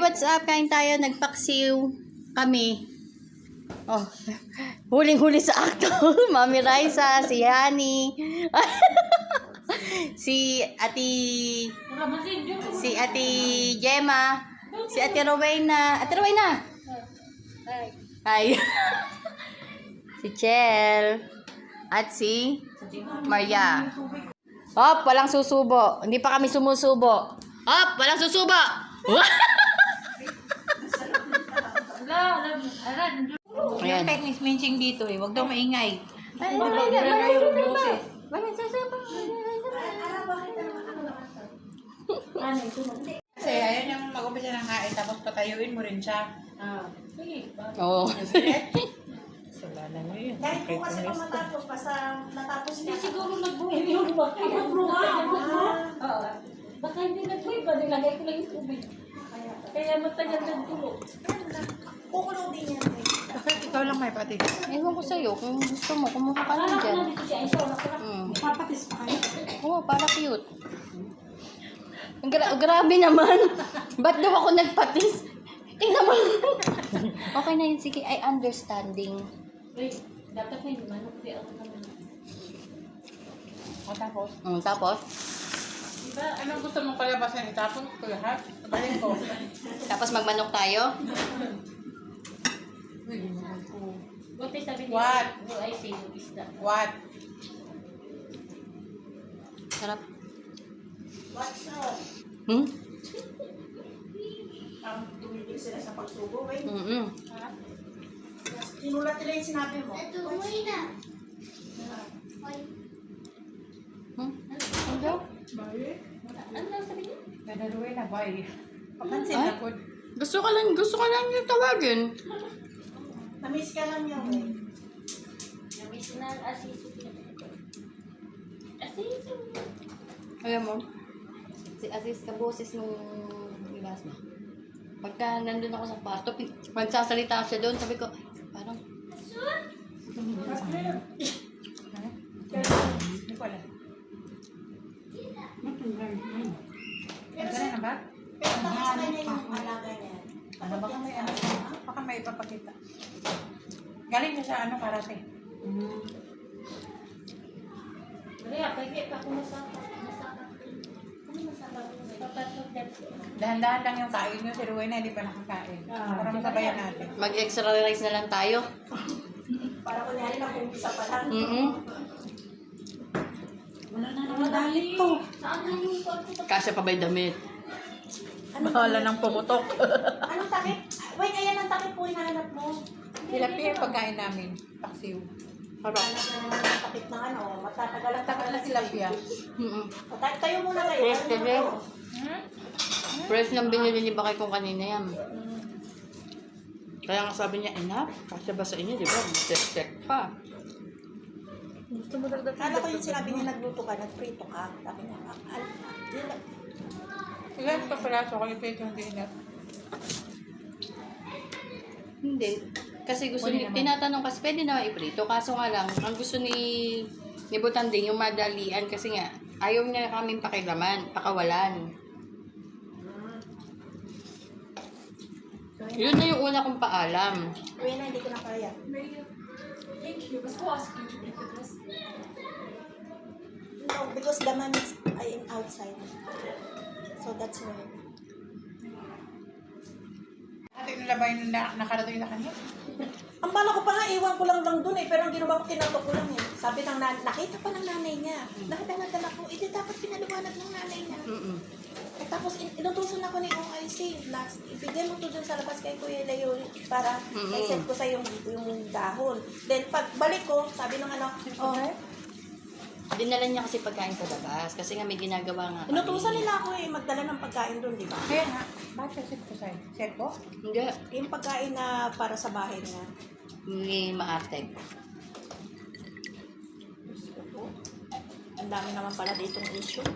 what's up? Kain tayo, nagpaksiw kami. Oh, huling-huli sa akto. Mami Raisa, si Hani. si Ate Gemma, si Ate Rowena. Ate Rowena. Hi. Si Chel at si Maria. Hop, walang susubo. Hindi pa kami sumusubo. Hop, walang susubo. Yung techniques mentioning dito eh, wag daw maingay. Kasi ayun yung mag-umpisa ng kain, tapos patayuin mo rin siya. Oo. Wala na yun. Dahil po kasi kung matapos, basta natapos Hindi niya. siguro nagbuhay yung bakit. Baka hindi nagbuhay ba? Nilagay ko lang yung tubig. Kaya matagal nagtulo. Kukulong din yan. Bakit ikaw lang may pati? Ewan ko sa'yo, kung gusto mo, kumuha ka lang Alam ko dyan. na dito siya. Ito, nakulak. Papatis pa kayo. Oo, para cute. Grabe naman. Ba't daw ako nagpatis? Tingnan mo. Okay na yun, sige. I understanding. Wait, dapat na yung manok. Di ako naman. O tapos? Tapos, Diba, anong gusto mong kalabasan? Itapon ko lahat? Balik ko. tapos magmanok tayo. Buti sabi niya. What? Oh, I see. Yung isda. What? Sarap. What's up? Hmm? Ang tumigil sila sa pagsubo, eh. Sinulat nila yung sinabi mo. Ano daw? Ano lang sabi niya? Nadaluin na ba eh? Papansin Ay? ako. Gusto ko lang yung tawagin. Na-miss ka lang yun, eh. Namiss na ang asiso. Asiso. Alam mo, si Aziz kaboses nung bilas mo. Pagka nandun ako sa kwarto, magsasalita siya doon, sabi ko, parang, Hindi ko alam. Pero Gano'n na ba? pero tapos sa kanya yung alaga niya. Ano baka may ano? Baka may ipapakita. Galing na sa ano karate. Kaya, pagkit ako masakit. Ano masakit? Papatok dito. Dahan-dahan lang yung kain nyo. Si Rowena hindi pa nakakain. Para masabayan natin. mag-extra rice na lang tayo. Para kunyari na umpisa pa lang. Wala na naman dahil to. Saan na yung kwarto? Kasya pa ba yung damit? Bahala ng pumutok. Anong takip? Wait, ayan ang takip po hinahanap mo. Tilapia yung pagkain namin. Paksiw. Hanap na naman ang takip ng ano. Matatagal ang Takal na tilapia. Tayo muna kayo. Fresh Tayo kasi. muna. Fresh lang binili ni Bakay kung kanina yan. Kaya nga sabi niya, enough, kasya ba sa inyo, di ba? Check pa. Gusto mo dagdag? Kala ko yung sinabi niya nagluto ka, nagprito ka. Sabi niya, yun lang. Ilan pa pala so kung ipito hindi enough. Hindi. Kasi gusto ni, tinatanong kasi pwede naman iprito. Kaso nga lang, ang gusto ni Butanding, yung madalian kasi nga, ayaw niya kaming pakilaman, pakawalan. Yun na yung una kong paalam. Uwi na, hindi ko na kaya. Thank you. Mas po ask you to bring the dress. No, because the man is outside. So that's why. Ate, nilabay na nakarating na kanya. Ang bala ko pa nga, iwan ko lang dun eh. Pero ang ginawa ko, tinatok ko lang eh. Sabi ng nakita pa ng nanay niya. Nakadala-dala ko, hindi dapat pinaliwanag ng nanay niya. At tapos inutusan ako ni OIC. Ibigay mo to dun sa labas kay Kuya Leo para i-set ko sa yung dahon. Then pagbalik ko, sabi ng ano, oh, Dinala niya kasi pagkain sa labas. Kasi nga may ginagawa nga. kami. inutusan nila ako eh, magdala ng pagkain dun, di ba? Kaya nga, bakit set ko sa'yo? Set ko? Hindi. Yung pagkain na para sa bahay niya. Ni Maarteg. Ang dami naman pala ditong issue.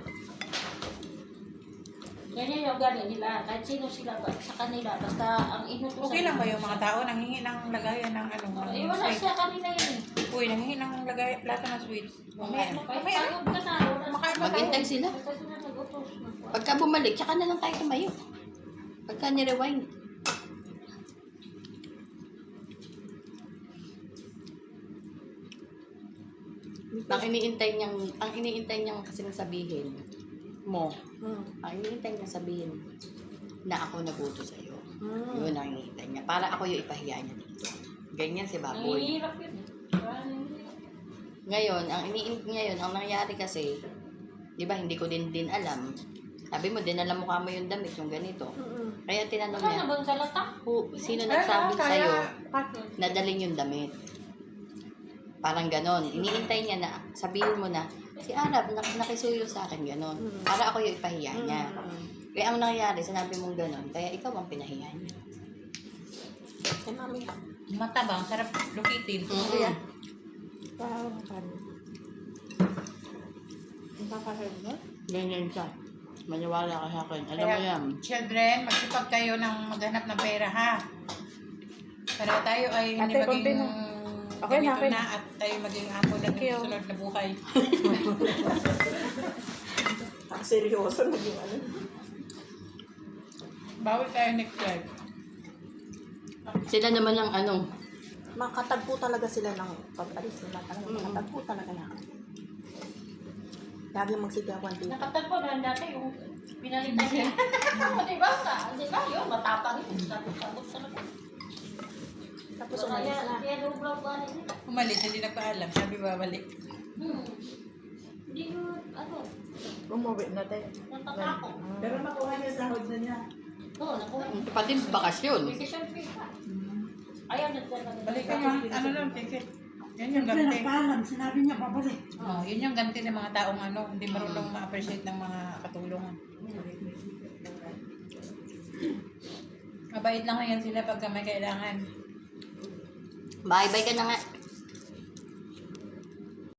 Ganyan yung gano'n nila. Kahit sino sila ba sa kanila. Basta ang inutusan. Okay lang ba yung mga tao nanghingi ng lagayan ng ano? Eh, ng wala sweets? siya kanila yun. Uy, nanghingi ng lagay, plato ng sweets. Kahit Mamaya. pagod ka na. Makain pa tayo. Maghintay sila. Basta sila nag-utos. Pagka bumalik, tsaka na lang tayo tumayo. Pagka ni-rewind. Ang iniintay niyang kasing sabihin mo, ang iniintay niyang sabihin na ako nabuto sa'yo. Yun ang iniintay niya. Para ako yung ipahiya niya dito. Ganyan si Baboy. Nahihirap yun. Parang nahihirap. Ngayon, ang nangyari kasi, di ba, hindi ko din alam. Sabi mo, dinala mo kamo yung damit, yung ganito. Kaya tinanong Saan niya, na bang salata? sino nagsabi sa'yo Kaya, na dalhin yung damit? Parang ganon. Iniintay niya na, sabihin mo na, si Arab, nakisuyo sa akin, ganon. Para ako yung ipahiya niya. Kaya ang nangyari, sinabi mong ganon, kaya ikaw ang pinahiya niya. Eh, mami. matabang, sarap lukitin. Kaya, parang ang kakahal mo? Ganyan siya. Maniwala ka sa akin. Alam mo Kaya, yan. children, magsipag kayo ng maghanap ng pera, ha? Para tayo ay hindi Ate, maging konti na. Okay na, ganito okay na. na at tayo maging ako ng Thank you. susunod na buhay. Ang seryoso naging ano. Bawal tayo next life. Sila naman ang ano, Makatagpo talaga sila ng pag-alis nila. Talagang makatagpo talaga yan. Lagi magsigawan dito. Nakatagpo na dati yung pinalitan niya. Di ba? Di ba? Yun, matapang yun. Sabot talaga. Tapos umalis na. Kaya nung ba niya? Umalis, hindi nagpaalam. Sabi babalik. Hindi ko, ano, Umuwi na tayo. natatako. Pero nakuha niya sahod na niya. Oo, nakuha. pati bakasyon. Vacation pay pa. Ayaw nagdala. Balikan yung ano lang, ticket. Yan yung ganti. Nagpaalam, sinabi niya babalik. Oh, yun yung ganti ng mga taong ano, hindi marunong ma-appreciate ng mga katulungan. Mabait lang yan sila pagka may kailangan. Bye-bye ka na nga.